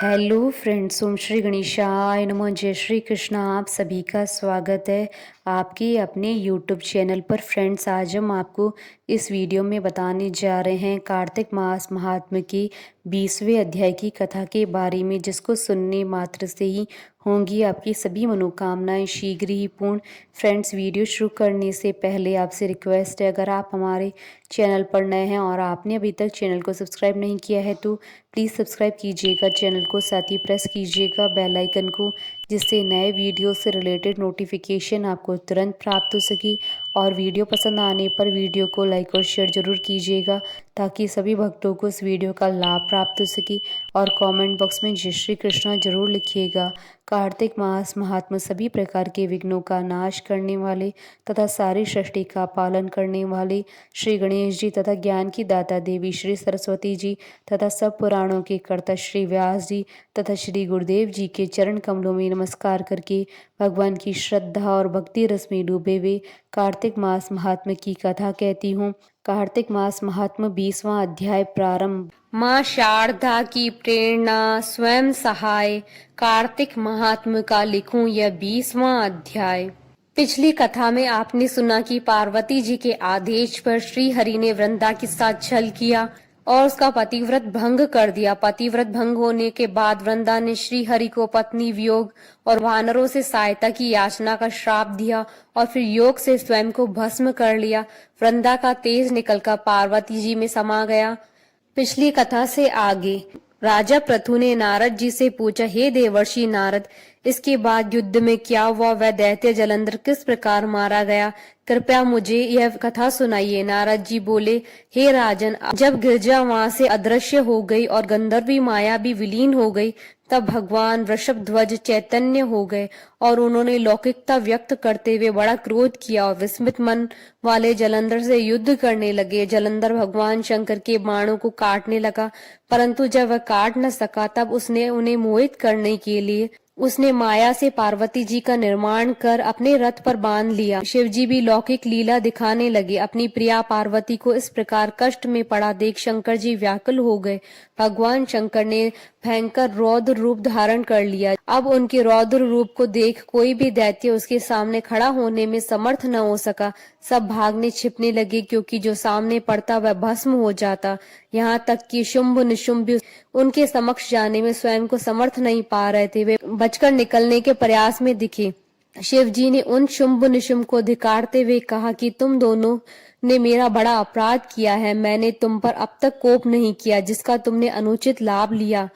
Hello friends, ओम श्री गणेशाय नमः। जय श्री कृष्ण। आप सभी का स्वागत है आपके अपने यूट्यूब चैनल पर। फ्रेंड्स, आज हम आपको इस वीडियो में बताने जा रहे हैं कार्तिक मास महात्म्य की 20वें अध्याय की कथा के बारे में, जिसको सुनने मात्र से ही होंगी आपकी सभी मनोकामनाएं शीघ्र ही पूर्ण। फ्रेंड्स, वीडियो शुरू करने से पहले आपसे रिक्वेस्ट है, अगर आप हमारे चैनल पर नए हैं और आपने अभी तक चैनल को सब्सक्राइब नहीं किया है तो प्लीज़ सब्सक्राइब कीजिएगा चैनल को, साथ ही प्रेस कीजिएगा बेल आइकन को, जिससे नए वीडियो से रिलेटेड नोटिफिकेशन आपको तुरंत प्राप्त हो सके। और वीडियो पसंद आने पर वीडियो को लाइक और शेयर जरूर कीजिएगा, ताकि सभी भक्तों को इस वीडियो का लाभ प्राप्त हो सके। और कमेंट बॉक्स में जय श्री कृष्णा जरूर लिखिएगा। कार्तिक मास महात्मा सभी प्रकार के विघ्नों का नाश करने वाले तथा सारी सृष्टि का पालन करने वाले श्री गणेश जी तथा ज्ञान की दाता देवी श्री सरस्वती जी तथा सब पुराणों के कर्ता श्री व्यास जी तथा श्री गुरुदेव जी के चरण कमलों में नमस्कार करके भगवान की श्रद्धा और भक्ति रस में डूबे हुए कार्तिक मास महात्म्य की कथा कहती हूँ। कार्तिक मास महात्म्य 20वां अध्याय प्रारंभ। माँ शारदा की प्रेरणा स्वयं सहाय। कार्तिक महात्म्य का लिखूं यह 20वां अध्याय। पिछली कथा में आपने सुना कि पार्वती जी के आदेश पर श्री हरि ने वृंदा के साथ छल किया और उसका पतिव्रत भंग कर दिया। पतिव्रत भंग होने के बाद वृंदा ने श्री हरि को पत्नी वियोग और वानरों से सहायता की याचना का श्राप दिया और फिर योग से स्वयं को भस्म कर लिया। वृंदा का तेज निकलकर पार्वती जी में समा गया। पिछली कथा से आगे राजा पृथु ने नारद जी से पूछा, हे देवर्षि नारद, इसके बाद युद्ध में क्या हुआ? वह दैत्य जलंधर किस प्रकार मारा गया? कृपया मुझे यह कथा सुनाइए। नारद जी बोले, हे राजन, जब गिरजा वहां से अदृश्य हो गई और गंधर्वी माया भी विलीन हो गई, तब भगवान वृषभ ध्वज चैतन्य हो गए और उन्होंने लौकिकता व्यक्त करते हुए बड़ा क्रोध किया और विस्मित मन वाले जलंधर से युद्ध करने लगे। जलंधर भगवान शंकर के बाणों को काटने लगा, परंतु जब वह काट न सका तब उसने उन्हें मोहित करने के लिए उसने माया से पार्वती जी का निर्माण कर अपने रथ पर बांध लिया। शिव जी भी लौकिक लीला दिखाने लगे। अपनी प्रिया पार्वती को इस प्रकार कष्ट में पड़ा देख शंकर जी व्याकुल हो गए। भगवान शंकर ने भयंकर रौद्र रूप धारण कर लिया। अब उनके रौद्र रूप को देख कोई भी दैत्य उसके सामने खड़ा होने में समर्थ न हो सका। सब भागने छिपने लगे, क्योंकि जो सामने पड़ता वह भस्म हो जाता। यहाँ तक कि शुंभ निशुंभ भी उनके समक्ष जाने में स्वयं को समर्थ नहीं पा रहे थे। वे बचकर निकलने के प्रयास में दिखे। शिव जी ने उन शुंभ निशुंभ को धिक्कारते हुए कहा कि तुम दोनों ने मेरा बड़ा अपराध किया है। मैंने तुम पर अब तक कोप नहीं किया, जिसका तुमने अनुचित लाभ लिया।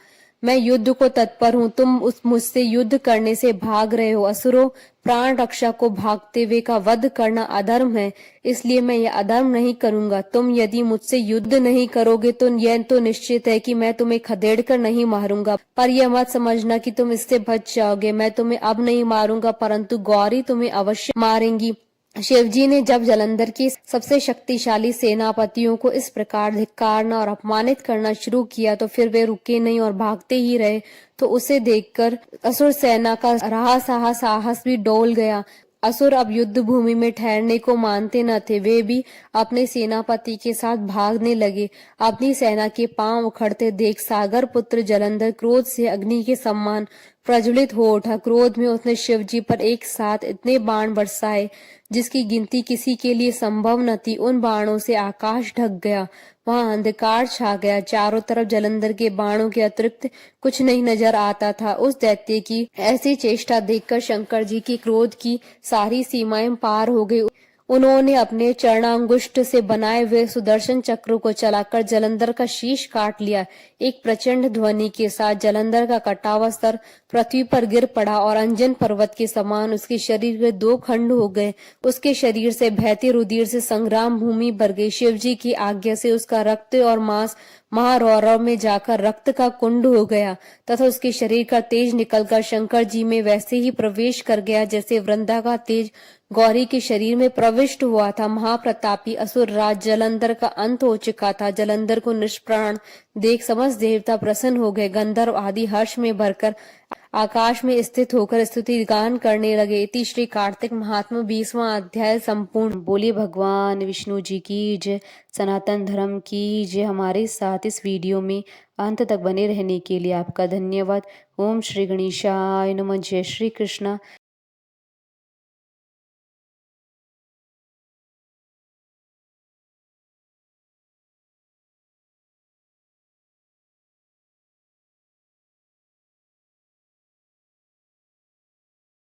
मैं युद्ध को तत्पर हूँ, तुम उस मुझसे युद्ध करने से भाग रहे हो। असुरों, प्राण रक्षा को भागते हुए का वध करना अधर्म है, इसलिए मैं यह अधर्म नहीं करूंगा। तुम यदि मुझसे युद्ध नहीं करोगे तो यह तो निश्चित है कि मैं तुम्हें खदेड़ कर नहीं मारूंगा, पर यह मत समझना कि तुम इससे बच जाओगे। मैं तुम्हें अब नहीं मारूंगा, परंतु गौरी तुम्हें अवश्य मारेंगी। शिवजी ने जब जलंधर के सबसे शक्तिशाली सेनापतियों को इस प्रकार धिक्कारना और अपमानित करना शुरू किया तो फिर वे रुके नहीं और भागते ही रहे। तो उसे देखकर असुर सेना का रहा साहस भी डोल गया। असुर अब युद्ध भूमि में ठहरने को मानते न थे। वे भी अपने सेनापति के साथ भागने लगे। अपनी सेना के पांव उखड़ते देख सागर पुत्र जलंधर क्रोध से अग्नि के समान प्रज्वलित हो उठा। क्रोध में उसने शिव जी पर एक साथ इतने बाण बरसाए जिसकी गिनती किसी के लिए संभव न थी। उन बाणों से आकाश ढक गया, वहां अंधकार छा गया। चारों तरफ जलंधर के बाणों के अतिरिक्त कुछ नहीं नजर आता था। उस दैत्य की ऐसी चेष्टा देखकर शंकर जी की क्रोध की सारी सीमाएं पार हो गई। उन्होंने अपने चरणांगुष्ठ से बनाए हुए सुदर्शन चक्र को चलाकर जलंधर का शीश काट लिया। एक प्रचंड ध्वनि के साथ जलंधर का कटा हुआ सर पृथ्वी पर गिर पड़ा और अंजन पर्वत के समान उसके शरीर के दो खंड हो गए। उसके शरीर से बहते रुधिर से संग्राम भूमि भर गई। शिव जी की आज्ञा से उसका रक्त और मांस महारौरव में जाकर रक्त का कुंड हो गया तथा उसके शरीर का तेज निकलकर शंकर जी में वैसे ही प्रवेश कर गया जैसे वृंदा का तेज गौरी के शरीर में प्रविष्ट हुआ था। महाप्रतापी असुर राज जलंधर का अंत हो चुका था। जलंधर को निष्प्राण देख समस्त देवता प्रसन्न हो गए। गंधर्व आदि हर्ष में भरकर आकाश में स्थित होकर स्तुति गान करने लगे। इति श्री कार्तिक महात्म्य 20वां अध्याय संपूर्ण। बोलिए भगवान विष्णु जी की जय, सनातन धर्म की जय। हमारे साथ इस वीडियो में अंत तक बने रहने के लिए आपका धन्यवाद। ओम श्री गणेशाय नमः। जय श्री कृष्णा।